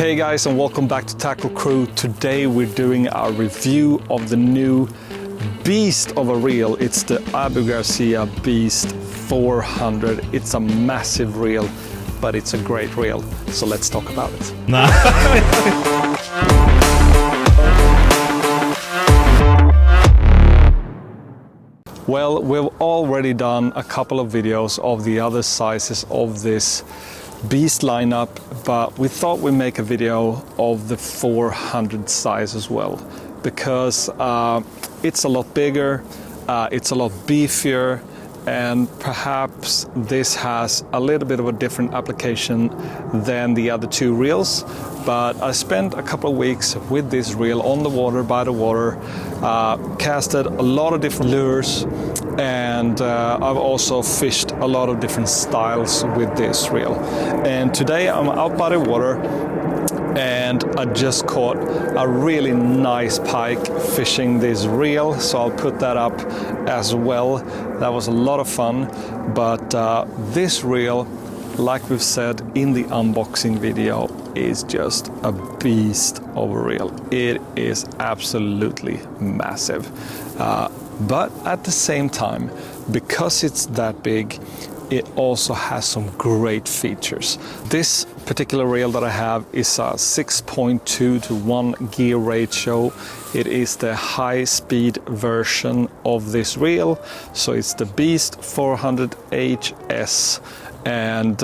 Hey guys, and welcome back to Tackle Crew. Today we're doing our review of the new beast of a reel. It's the Abu Garcia Beast 400. It's a massive reel, but it's a great reel. So let's talk about it. Well, we've already done a couple of videos of the other sizes of this Beast lineup, but we thought we'd make a video of the 400 size as well, because it's a lot bigger, it's a lot beefier, and perhaps this has a little bit of a different application than the other two reels. But I spent a couple of weeks with this reel on the water, by the water, casted a lot of different lures, and I've also fished a lot of different styles with this reel. And today I'm out by the water and I just caught a really nice pike fishing this reel, so I'll put that up as well. That was a lot of fun. But this reel, like we've said in the unboxing video, is just a beast of a reel. It is absolutely massive. But at the same time, because it's that big, it also has some great features. This particular reel that I have is a 6.2 to 1 gear ratio. It is the high speed version of this reel. So it's the Beast 400 HS. And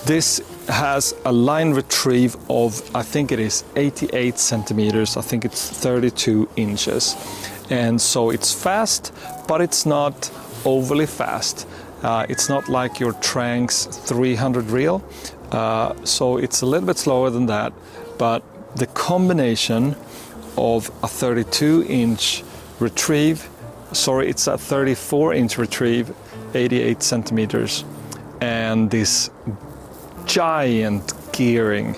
this has a line retrieve of, I think it is 88 centimeters. I think it's 32 inches. And so it's fast, but it's not overly fast. It's not like your Tranx 300 reel, so it's a little bit slower than that, but the combination of a 32-inch retrieve, it's a 34-inch retrieve, 88 centimeters, and this giant gearing,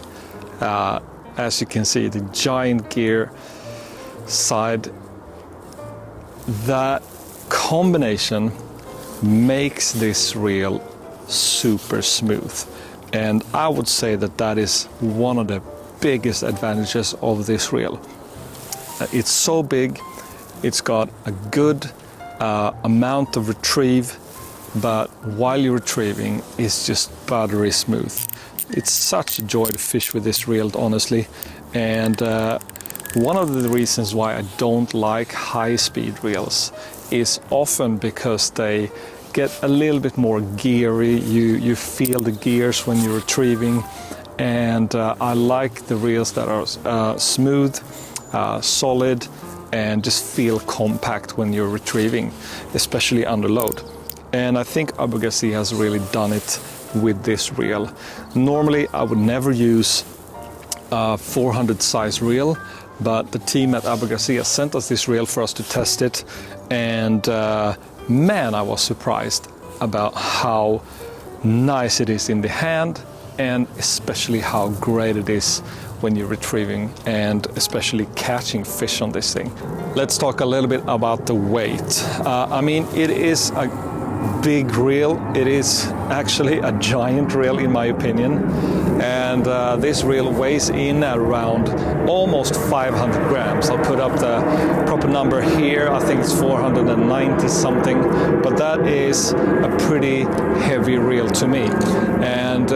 as you can see, the giant gear side, that combination makes this reel super smooth. And I would say that that is one of the biggest advantages of this reel. It's so big, it's got a good amount of retrieve, but while you're retrieving, it's just buttery smooth. It's such a joy to fish with this reel, honestly. And one of the reasons why I don't like high-speed reels is often because they get a little bit more geary. You feel the gears when you're retrieving, and I like the reels that are smooth, solid, and just feel compact when you're retrieving, especially under load. And I think Abu Garcia has really done it with this reel. Normally I would never use a 400 size reel, but the team at Abu Garcia sent us this reel for us to test it, and man, I was surprised about how nice it is in the hand, and especially how great it is when you're retrieving and especially catching fish on this thing. Let's talk a little bit about the weight. I mean, it is a big reel. It is actually a giant reel in my opinion, and this reel weighs in around almost 500 grams. I'll put up the proper number here. I think it's 490 something, but that is a pretty heavy reel to me. And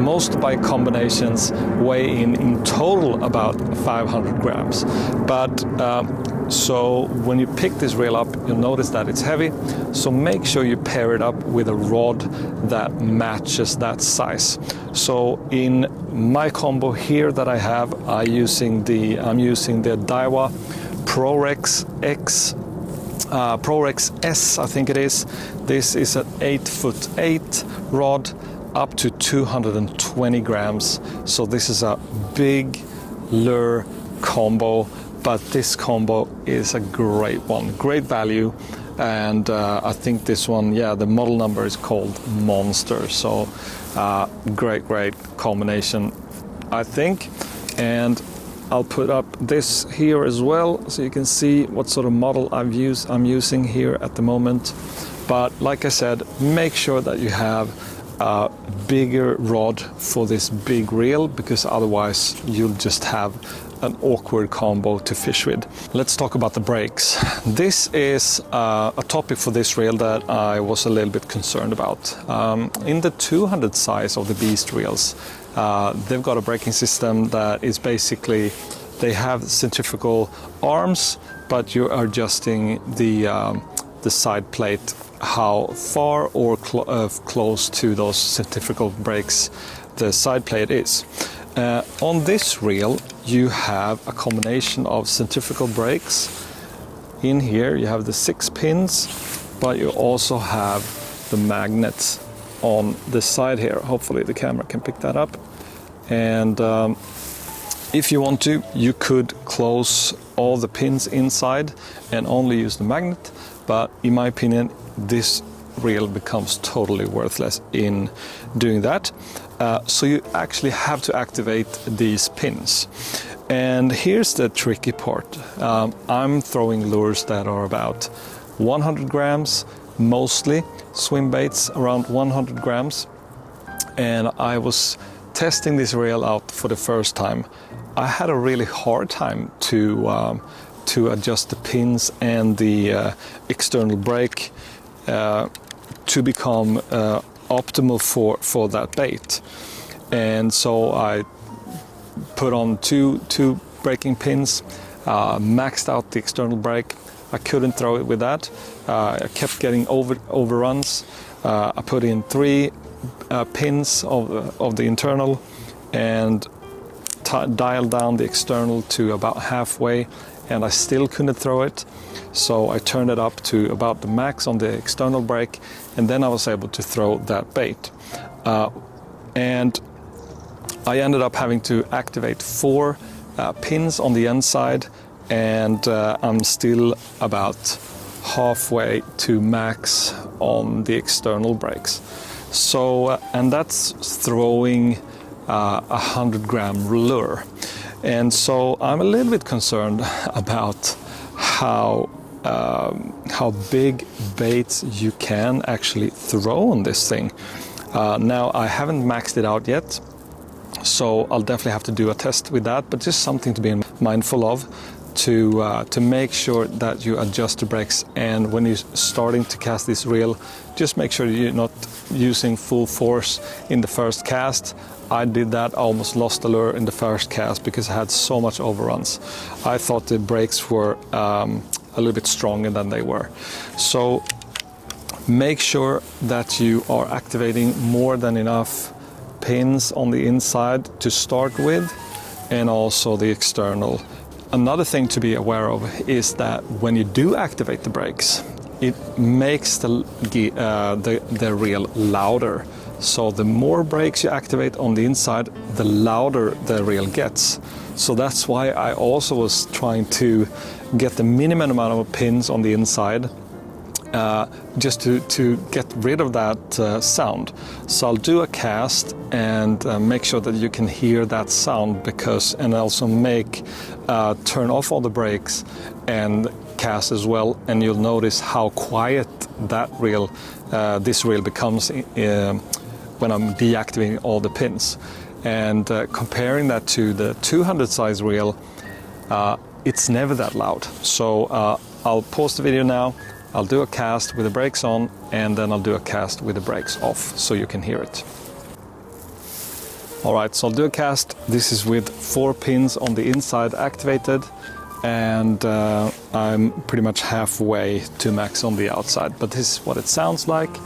most bike combinations weigh in total about 500 grams. But so when you pick this reel up, you'll notice that it's heavy. So make sure you pair it up with a rod that matches that size. So in my combo here that I have, I'm using the Daiwa ProRex S, I think it is. This is an 8'8" rod, up to 220 grams. So this is a big lure combo, but this combo is a great one, great value. And I think this one, the model number is called Monster. So great combination, I think. And I'll put up this here as well, so you can see what sort of model I'm using here at the moment. But like I said, make sure that you have a bigger rod for this big reel, because otherwise you'll just have an awkward combo to fish with. Let's talk about the brakes. This is a topic for this reel that I was a little bit concerned about. In the 200 size of the Beast reels, they've got a braking system that is basically, they have centrifugal arms, but you're adjusting the side plate how far or close to those centrifugal brakes the side plate is. On this reel you have a combination of centrifugal brakes. In here you have the 6 pins, but you also have the magnets on the side here. Hopefully the camera can pick that up. And if you want to, you could close all the pins inside and only use the magnet, but in my opinion this reel becomes totally worthless in doing that. So you actually have to activate these pins. And here's the tricky part. I'm throwing lures that are about 100 grams, mostly swim baits around 100 grams. And I was testing this reel out for the first time. I had a really hard time to adjust the pins and the external brake to become optimal for that bait. And so I put on two braking pins, maxed out the external brake. I couldn't throw it with that. I kept getting overruns. I put in 3 pins of the internal and dialed down the external to about halfway, and I still couldn't throw it. So I turned it up to about the max on the external brake, and then I was able to throw that bait. And I ended up having to activate 4 pins on the inside, and I'm still about halfway to max on the external brakes. So, and that's throwing 100 gram lure. And so I'm a little bit concerned about how big baits you can actually throw on this thing. Now I haven't maxed it out yet, so I'll definitely have to do a test with that, but just something to be mindful of, to make sure that you adjust the brakes. And when you're starting to cast this reel, just make sure you're not using full force in the first cast. I did that. I almost lost the lure in the first cast because I had so much overruns. I thought the brakes were a little bit stronger than they were. So make sure that you are activating more than enough pins on the inside to start with, and also the external. Another thing to be aware of is that when you do activate the brakes, it makes the reel louder. So the more brakes you activate on the inside, the louder the reel gets. So that's why I also was trying to get the minimum amount of pins on the inside, just to get rid of that sound. So I'll do a cast and make sure that you can hear that sound, and also turn off all the brakes and cast as well, and you'll notice how quiet that reel, this reel becomes when I'm deactivating all the pins. And comparing that to the 200 size reel, it's never that loud. So I'll pause the video now, I'll do a cast with the brakes on, and then I'll do a cast with the brakes off so you can hear it. Alright, so I'll do a cast. This is with 4 pins on the inside activated, and I'm pretty much halfway to max on the outside. But this is what it sounds like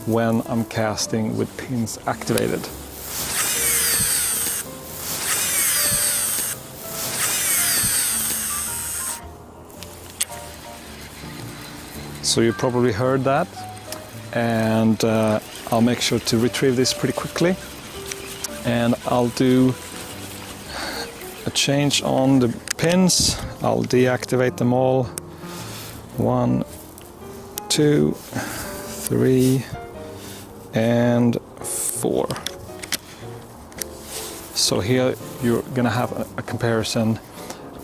when I'm casting with pins activated. So you probably heard that, and I'll make sure to retrieve this pretty quickly, and I'll do a change on the pins. I'll deactivate them all. 1, 2, 3, and 4. So here you're gonna have a comparison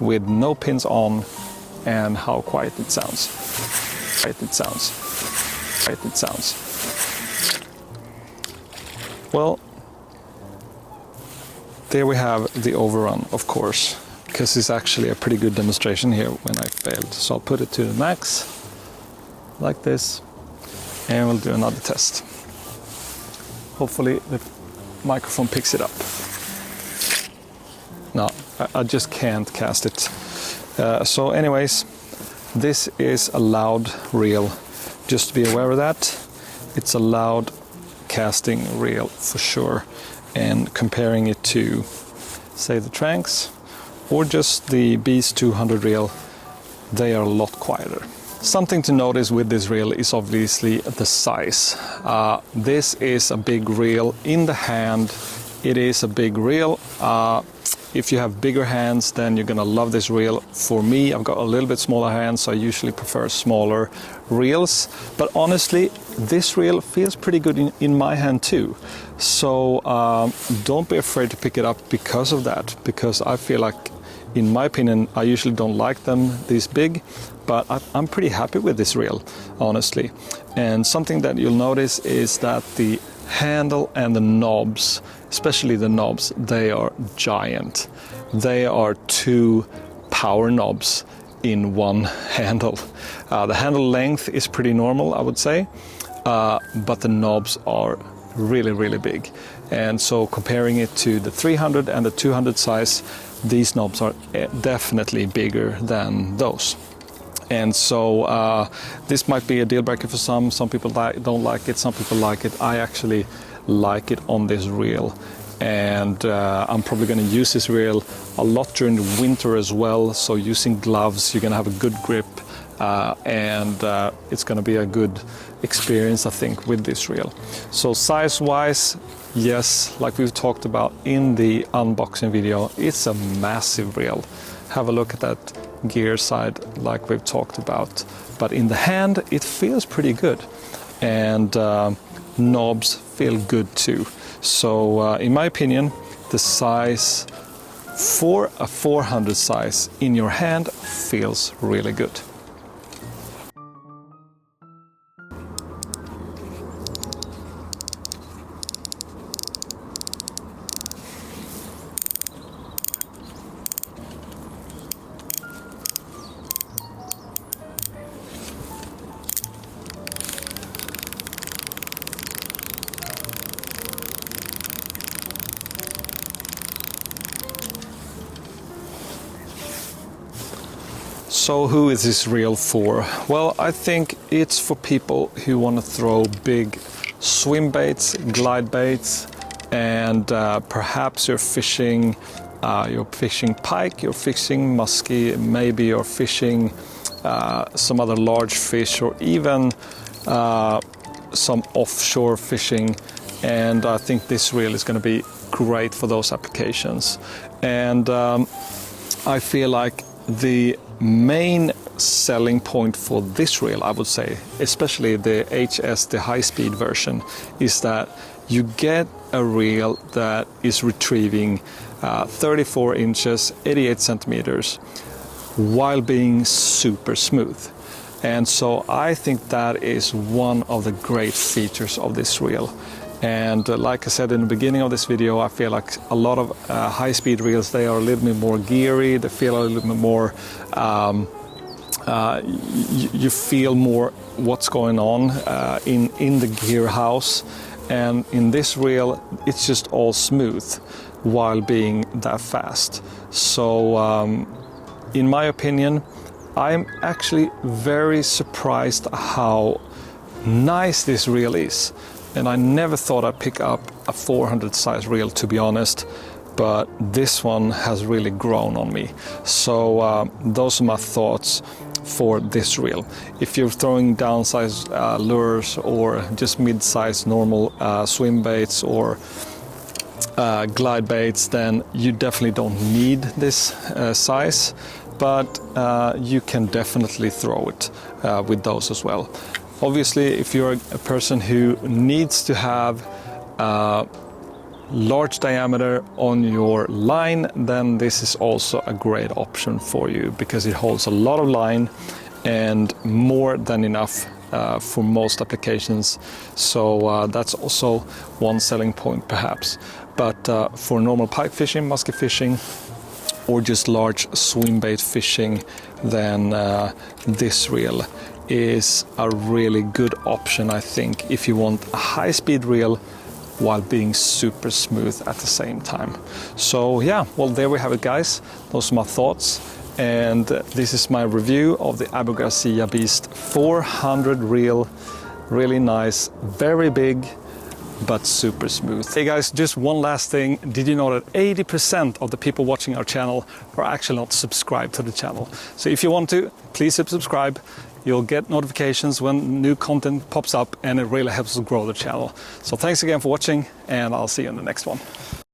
with no pins on and how quiet it sounds. Well, there we have the overrun, of course, because it's actually a pretty good demonstration here when I failed. So I'll put it to the max, like this, and we'll do another test. Hopefully the microphone picks it up. No, I just can't cast it. So anyways, this is a loud reel. Just to be aware of that, it's a loud casting reel for sure. And comparing it to, say, the Tranx or just the Beast 200 reel, they are a lot quieter. Something to notice with this reel is obviously the size. This is a big reel in the hand. It is a big reel. If you have bigger hands, then you're gonna love this reel. For me, I've got a little bit smaller hands, so I usually prefer smaller reels. But honestly, this reel feels pretty good in my hand too. So don't be afraid to pick it up because of that, because I feel like, in my opinion, I usually don't like them this big, but I'm pretty happy with this reel, honestly. And something that you'll notice is that the handle and the knobs, especially the knobs, they are giant. They are 2 power knobs in one handle. The handle length is pretty normal, I would say, but the knobs are really, really big. And so comparing it to the 300 and the 200 size, these knobs are definitely bigger than those. And so this might be a deal breaker for some. Some people don't like it, some people like it. I actually like it on this reel. And I'm probably going to use this reel a lot during the winter as well. So using gloves, you're going to have a good grip. And it's going to be a good experience, I think, with this reel. So size-wise, yes, like we've talked about in the unboxing video, it's a massive reel. Have a look at that gear side, like we've talked about. But in the hand, it feels pretty good. And knobs feel good too. So in my opinion, the size for a 400 size in your hand feels really good. So who is this reel for? Well, I think it's for people who want to throw big swim baits, glide baits, and perhaps you're fishing pike, you're fishing muskie, maybe you're fishing some other large fish, or even some offshore fishing. And I think this reel is going to be great for those applications. And I feel like the main selling point for this reel, I would say, especially the HS, the high-speed version, is that you get a reel that is retrieving 34 inches, 88 centimeters, while being super smooth. And so I think that is one of the great features of this reel. And like I said in the beginning of this video, I feel like a lot of high-speed reels, they are a little bit more geary, they feel a little bit more, you feel more what's going on in the gear house. And in this reel, it's just all smooth while being that fast. So in my opinion, I'm actually very surprised how nice this reel is. And I never thought I'd pick up a 400 size reel, to be honest, but this one has really grown on me. So those are my thoughts for this reel. If you're throwing downsized lures or just mid-sized normal swim baits or glide baits, then you definitely don't need this size, but you can definitely throw it with those as well. Obviously, if you're a person who needs to have large diameter on your line, then this is also a great option for you because it holds a lot of line and more than enough for most applications. So that's also one selling point perhaps. But for normal pike fishing, musky fishing, or just large swim bait fishing, then this reel is a really good option, I think, if you want a high-speed reel while being super smooth at the same time. So yeah, well, there we have it, guys. Those are my thoughts, and this is my review of the Abu Garcia Beast 400 reel. Really nice, very big, but super smooth. Hey guys, just one last thing. Did you know that 80% of the people watching our channel are actually not subscribed to the channel? So if you want to, please subscribe. You'll get notifications when new content pops up, and it really helps us grow the channel. So thanks again for watching, and I'll see you in the next one.